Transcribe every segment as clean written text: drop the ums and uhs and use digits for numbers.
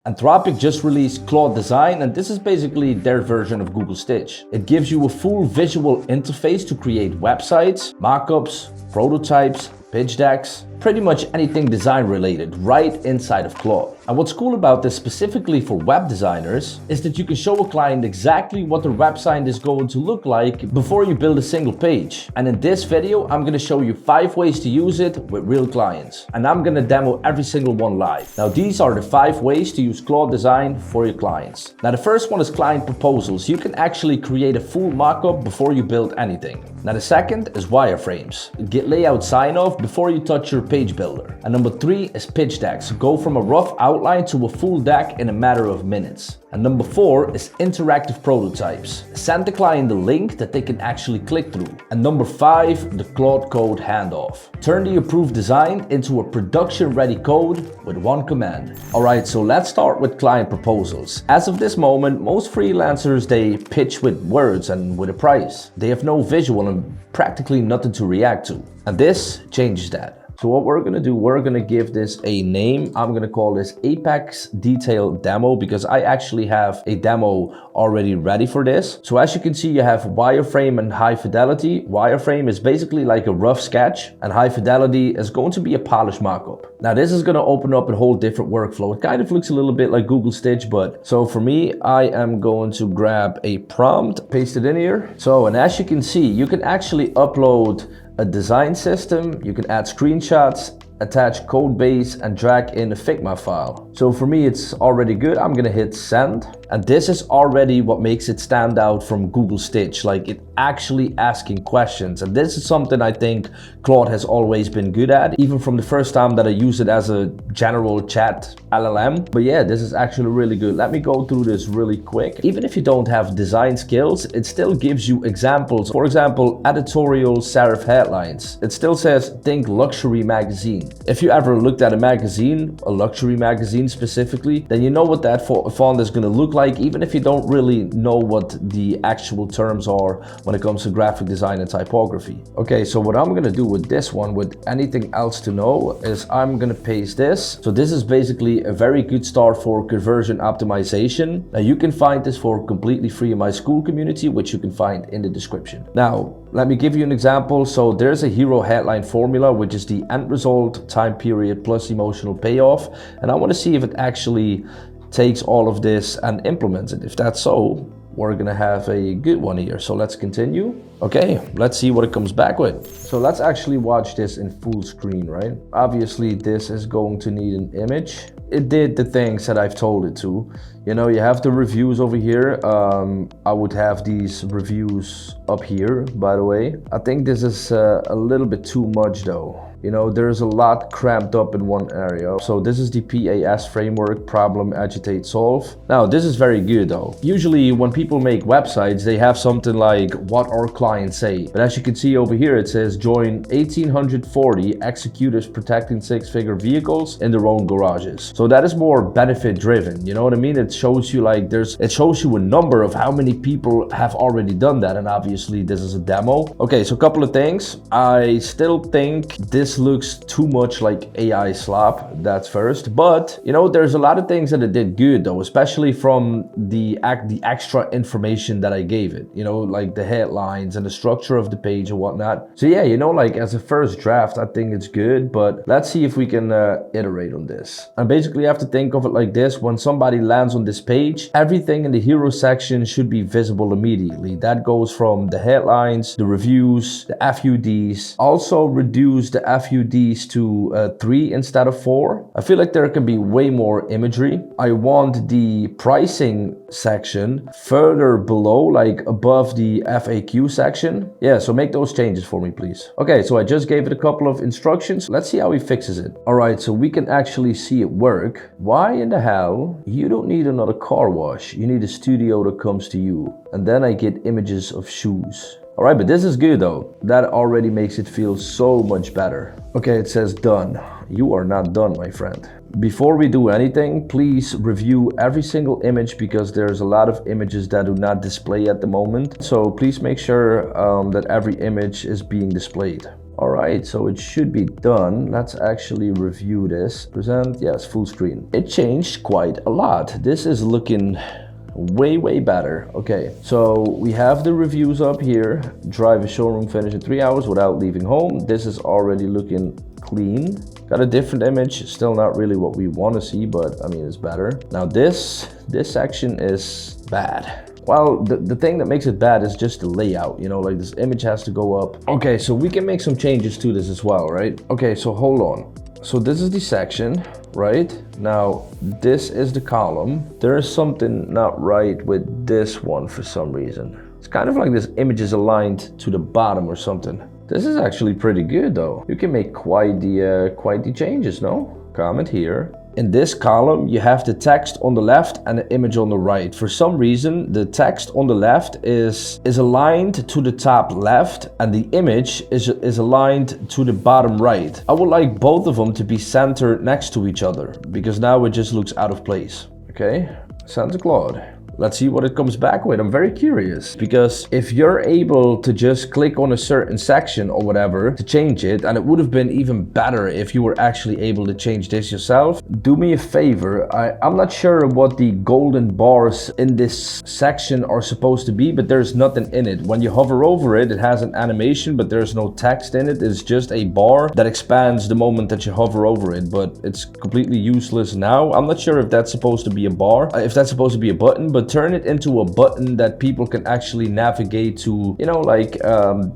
Anthropic just released Claude Design, and this is basically their version of Google Stitch. It gives you a full visual interface to create websites, mockups, prototypes, pitch decks, pretty much anything design related right inside of Claude. And what's cool about this specifically for web designers is that you can show a client exactly what their website is going to look like before you build a single page. And in this video, I'm going to show you 5 ways to use it with real clients. And I'm going to demo every single one live. Now, these are the 5 ways to use Claude Design for your clients. Now, the first one is client proposals. You can actually create a full mockup before you build anything. Now, the second is wireframes. Get layout sign-off before you touch your page builder. And number 3 is pitch decks. Go from a rough outline to a full deck in a matter of minutes. And number 4 is interactive prototypes. Send the client the link that they can actually click through. And number 5, the Claude Code handoff. Turn the approved design into a production-ready code with one command. Alright, so let's start with client proposals. As of this moment, most freelancers, they pitch with words and with a price. They have no visual and practically nothing to react to. And this changes that. So what we're gonna do, we're gonna give this a name. I'm gonna call this Apex Detail Demo because I actually have a demo already ready for this. So as you can see, you have wireframe and high fidelity. Wireframe is basically like a rough sketch, and high fidelity is going to be a polished mockup. Now this is gonna open up a whole different workflow. It kind of looks a little bit like Google Stitch, but so for me, I am going to grab a prompt, paste it in here. So, and as you can see, you can actually upload a design system, you can add screenshots, attach code base and drag in a Figma file. So for me, it's already good. I'm gonna hit send. And this is already what makes it stand out from Google Stitch, like it actually asking questions. And this is something I think Claude has always been good at, even from the first time that I used it as a general chat LLM. But yeah, this is actually really good. Let me go through this really quick. Even if you don't have design skills, it still gives you examples. For example, editorial serif headlines. It still says, think luxury magazine. If you ever looked at a magazine, a luxury magazine specifically, then you know what that font is gonna look like, even if you don't really know what the actual terms are when it comes to graphic design and typography. Okay, so what I'm gonna do with this one, with anything else to know, is I'm gonna paste this. So this is basically a very good start for conversion optimization. Now you can find this for completely free in my school community, which you can find in the description. Now, let me give you an example. So there's a hero headline formula, which is the end result, time period plus emotional payoff. And I want to see if it actually takes all of this and implements it. If that's so, we're gonna have a good one here. So let's continue. Okay, let's see what it comes back with. So let's actually watch this in full screen, right? Obviously, this is going to need an image. It did the things that I've told it to. You know, you have the reviews over here. I would have these reviews up here, by the way. I think this is a little bit too much though. You know, there's a lot cramped up in one area. So this is the PAS framework, problem, agitate, solve. Now, this is very good though. Usually when people make websites, they have something like what our clients say. But as you can see over here, it says join 1840 executors protecting 6-figure vehicles in their own garages. So that is more benefit driven. You know what I mean? It shows you like it shows you a number of how many people have already done that. And obviously this is a demo. Okay, so a couple of things. I still think this looks too much like AI slop, that's first. But you know, there's a lot of things that it did good though, especially from the extra information that I gave it, you know, like the headlines and the structure of the page and whatnot. So yeah, you know, like as a first draft, I think it's good, but let's see if we can iterate on this. And basically you have to think of it like this. When somebody lands on this page, everything in the hero section should be visible immediately. That goes from the headlines, the reviews, the FUDs. Also reduce the FUDs to 3 instead of 4. I feel like there can be way more imagery. I want the pricing section further below, like above the FAQ section. Yeah, so make those changes for me, please. Okay, so I just gave it a couple of instructions. Let's see how he fixes it. All right, so we can actually see it work. Why in the hell? You don't need another car wash. You need a studio that comes to you. And then I get images of shoes. All right, but this is good though. That already makes it feel so much better. Okay, it says done. You are not done, my friend. Before we do anything, please review every single image because there's a lot of images that do not display at the moment. So please make sure that every image is being displayed. All right, so it should be done. Let's actually review this. Present, yes, full screen. It changed quite a lot. This is looking way better. Okay, so we have the reviews up here. Drive a showroom finish in 3 hours without leaving home. This is already looking clean. Got a different image, still not really what we want to see, but I mean, it's better. Now this section is bad. Well, the thing that makes it bad is just the layout, you know, like this image has to go up. Okay, so we can make some changes to this as well, right? Okay, so hold on. So this is the section, right? Now, this is the column. There is something not right with this one for some reason. It's kind of like this image is aligned to the bottom or something. This is actually pretty good though. You can make quite the changes, no? Comment here. In this column, you have the text on the left and the image on the right. For some reason, the text on the left is aligned to the top left and the image is aligned to the bottom right. I would like both of them to be centered next to each other because now it just looks out of place. Okay, Santa Claude. Let's see what it comes back with. I'm very curious because if you're able to just click on a certain section or whatever to change it, and it would have been even better if you were actually able to change this yourself, do me a favor. I'm not sure what the golden bars in this section are supposed to be, but there's nothing in it. When you hover over it, it has an animation, but there's no text in it. It's just a bar that expands the moment that you hover over it, but it's completely useless now. I'm not sure if that's supposed to be a bar, if that's supposed to be a button, but turn it into a button that people can actually navigate to, you know, like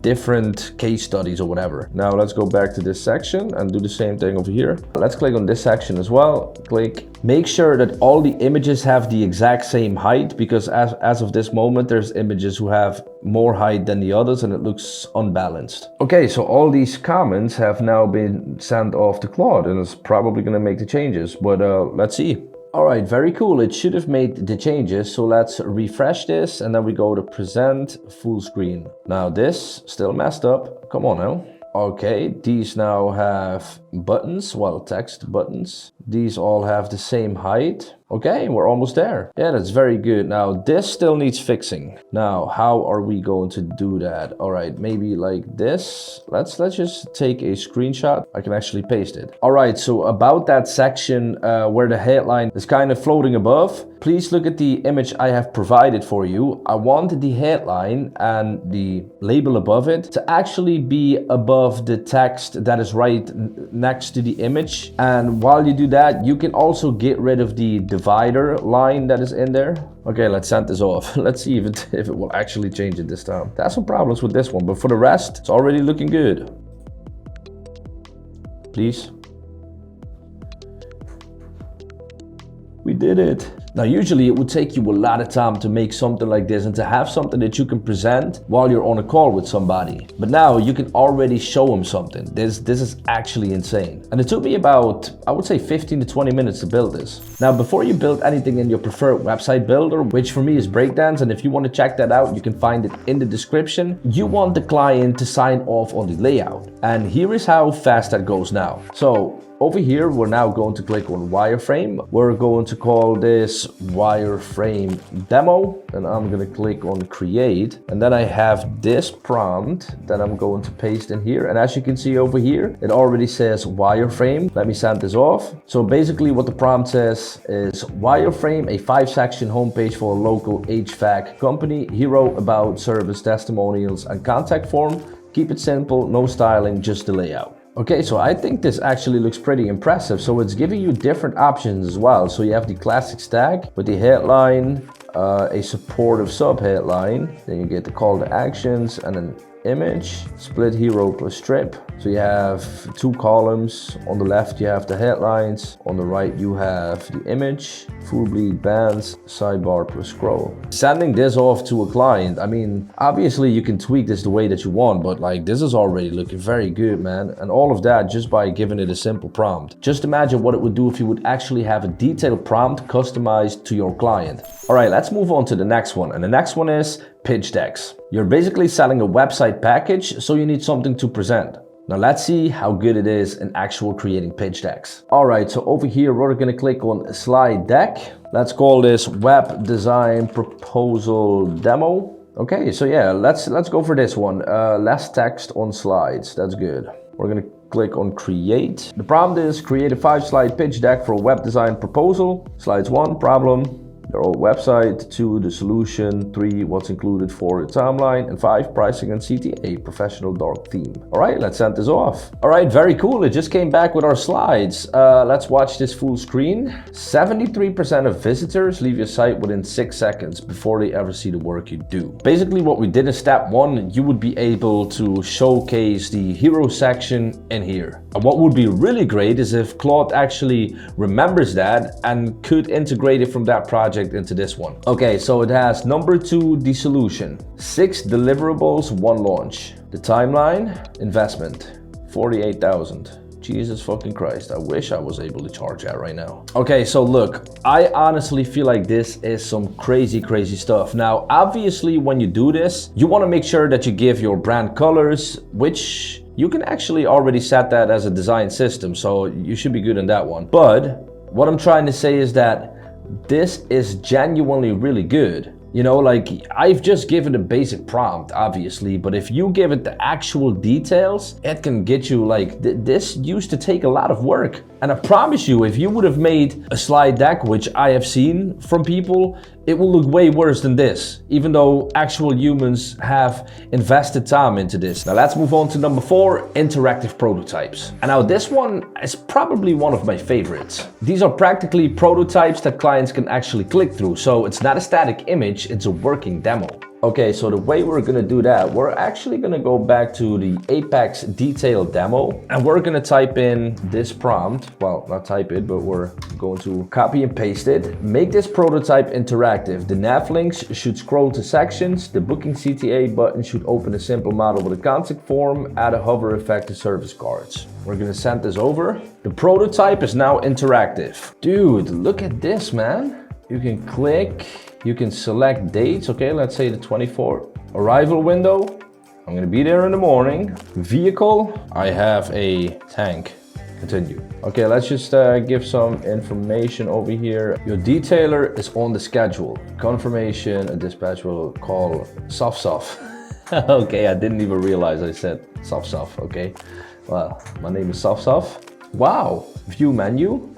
different case studies or whatever. Now let's go back to this section and do the same thing over here. Let's click on this section as well. Click. Make sure that all the images have the exact same height, because as of this moment, there's images who have more height than the others and it looks unbalanced. Okay, so all these comments have now been sent off to Claude and it's probably going to make the changes, but let's see. All right, very cool. It should have made the changes. So let's refresh this and then we go to present full screen. Now this still messed up. Come on now. Okay, these now have buttons, well, text buttons. These all have the same height. Okay, we're almost there. Yeah, that's very good. Now this still needs fixing. Now, how are we going to do that? All right, maybe like this. Let's just take a screenshot. I can actually paste it. All right, so about that section where the headline is kind of floating above, please look at the image I have provided for you. I want the headline and the label above it to actually be above the text that is right next to the image. And while you do that, you can also get rid of the divider line that is in there. Okay, let's send this off. Let's see if it will actually change it this time. There's some problems with this one, but for the rest, it's already looking good. Please. We did it. Now, usually it would take you a lot of time to make something like this and to have something that you can present while you're on a call with somebody. But now you can already show them something. This is actually insane. And it took me about, I would say 15 to 20 minutes to build this. Now, before you build anything in your preferred website builder, which for me is Breakdance, and if you want to check that out, you can find it in the description. You want the client to sign off on the layout. And here is how fast that goes now. So over here, we're now going to click on wireframe. We're going to call this wireframe demo, and I'm going to click on create. And then I have this prompt that I'm going to paste in here. And as you can see over here, it already says wireframe. Let me send this off. So basically what the prompt says is wireframe, a 5-section homepage for a local HVAC company, hero, about, service, testimonials, and contact form. Keep it simple, no styling, just the layout. Okay, so I think this actually looks pretty impressive. So it's giving you different options as well. So you have the classic stack with the headline, a supportive sub-headline, then you get the call to actions and an image, split hero plus strip. So you have 2 columns. On the left you have the headlines, on the right you have the image, full bleed bands, sidebar plus scroll. Sending this off to a client, I mean, obviously you can tweak this the way that you want, but like this is already looking very good, man. And all of that just by giving it a simple prompt. Just imagine what it would do if you would actually have a detailed prompt customized to your client. All right, let's move on to the next one. And the next one is pitch decks. You're basically selling a website package, so you need something to present. Now let's see how good it is in actual creating pitch decks. All right, so over here, we're gonna click on slide deck. Let's call this web design proposal demo. Okay, so yeah, let's go for this one. Less text on slides, that's good. We're gonna click on create. The prompt is create a 5-slide pitch deck for a web design proposal. Slides 1, problem. Their old website, 2, the solution, 3, what's included, 4, the timeline, and 5, pricing and CTA, professional dark theme. All right, let's send this off. All right, very cool. It just came back with our slides. Let's watch this full screen. 73% of visitors leave your site within 6 seconds before they ever see the work you do. Basically what we did in step 1, you would be able to showcase the hero section in here. And what would be really great is if Claude actually remembers that and could integrate it from that project into this one. Okay, so it has number 2, the solution, 6 deliverables, 1 launch. The timeline, investment, 48,000. Jesus fucking Christ, I wish I was able to charge that right now. Okay, so look, I honestly feel like this is some crazy stuff. Now, obviously, when you do this, you want to make sure that you give your brand colors, which you can actually already set that as a design system, so you should be good on that one. But what I'm trying to say is that this is genuinely really good. You know, like I've just given a basic prompt, obviously, but if you give it the actual details, it can get you like, this used to take a lot of work. And I promise you, if you would have made a slide deck, which I have seen from people, it will look way worse than this, even though actual humans have invested time into this. Now let's move on to number 4, interactive prototypes. And now this one is probably one of my favorites. These are practically prototypes that clients can actually click through. So it's not a static image, it's a working demo. Okay, so the way we're gonna do that, we're actually gonna go back to the Apex detail demo and we're gonna type in this prompt. Well, not type it, but we're going to copy and paste it. Make this prototype interactive. The nav links should scroll to sections. The booking CTA button should open a simple model with a contact form. Add a hover effect to service cards. We're gonna send this over. The prototype is now interactive. Dude, look at this, man. You can click. You can select dates, okay, let's say the 24th. Arrival window, I'm gonna be there in the morning. Vehicle, I have a tank. Continue. Okay, let's just give some information over here. Your detailer is on the schedule. Confirmation, a dispatch will call soft. Okay, I didn't even realize I said soft, okay. Well, my name is soft. Wow, view menu.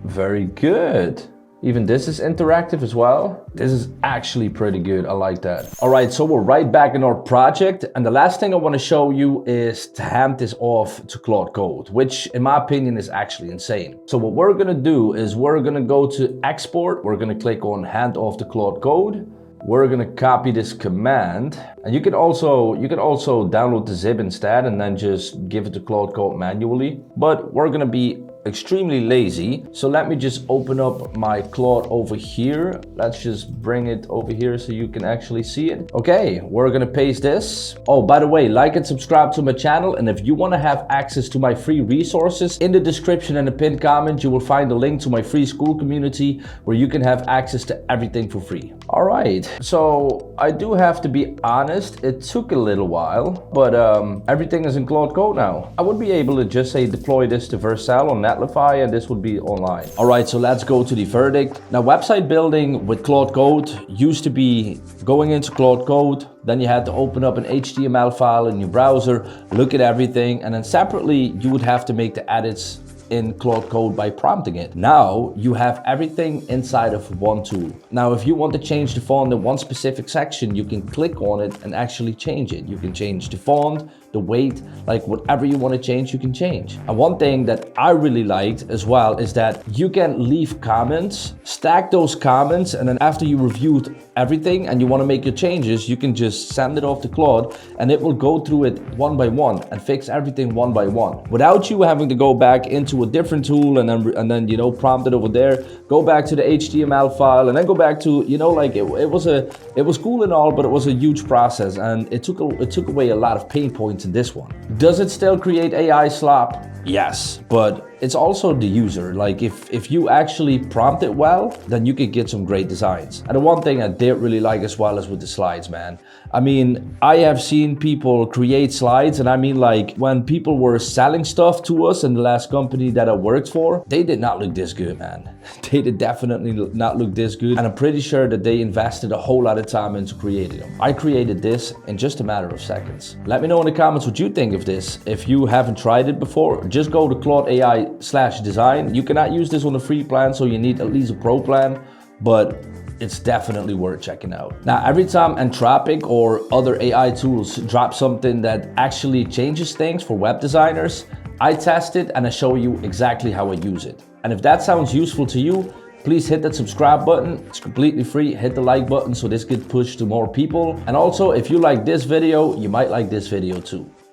Very good. Even this is interactive as well. This is actually pretty good, I like that. All right, so we're right back in our project. And the last thing I wanna show you is to hand this off to Claude Code, which in my opinion is actually insane. So what we're gonna do is we're gonna go to export. We're gonna click on hand off to Claude Code. We're gonna copy this command. And you can also download the zip instead and then just give it to Claude Code manually. But we're gonna be extremely lazy. So let me just open up my Claude over here. Let's just bring it over here so you can actually see it. Okay, we're gonna paste this. Oh, by the way, like and subscribe to my channel. And if you wanna have access to my free resources, in the description and the pinned comment, you will find a link to my free school community where you can have access to everything for free. All right, so I do have to be honest, it took a little while, but everything is in Claude Code now. I would be able to just say deploy this to Vercel on Netlify and this would be online. All right, so let's go to the verdict. Now, website building with Claude Code used to be going into Claude Code, then you had to open up an HTML file in your browser, look at everything, and then separately you would have to make the edits in Claude Code by prompting it. Now you have everything inside of one tool. Now, if you want to change the font in one specific section, you can click on it and actually change it. You can change the font, the weight, like whatever you want to change, you can change. And one thing that I really liked as well is that you can leave comments, stack those comments, and then after you reviewed everything and you want to make your changes, you can just send it off to Claude and it will go through it one by one and fix everything one by one without you having to go back into a different tool and then you know, prompt it over there, go back to the HTML file and then go back to, you know, like it was cool and all, but it was a huge process and it took away a lot of pain points in this one. Does it still create AI slop? Yes, but it's also the user. Like if you actually prompt it well, then you could get some great designs. And the one thing I did really like as well is with the slides, man. I mean, I have seen people create slides, and I mean, like when people were selling stuff to us in the last company that I worked for, they did not look this good, man. They did definitely not look this good. And I'm pretty sure that they invested a whole lot of time into creating them. I created this in just a matter of seconds. Let me know in the comments what you think of this. If you haven't tried it before, just go to Claude AI/design. You cannot use this on the free plan, so you need at least a pro plan, but it's definitely worth checking out. Now, every time Anthropic or other AI tools drop something that actually changes things for web designers, I test it and I show you exactly how I use it. And if that sounds useful to you, please hit that subscribe button. It's completely free. Hit the like button so this gets pushed to more people. And also, if you like this video, you might like this video too.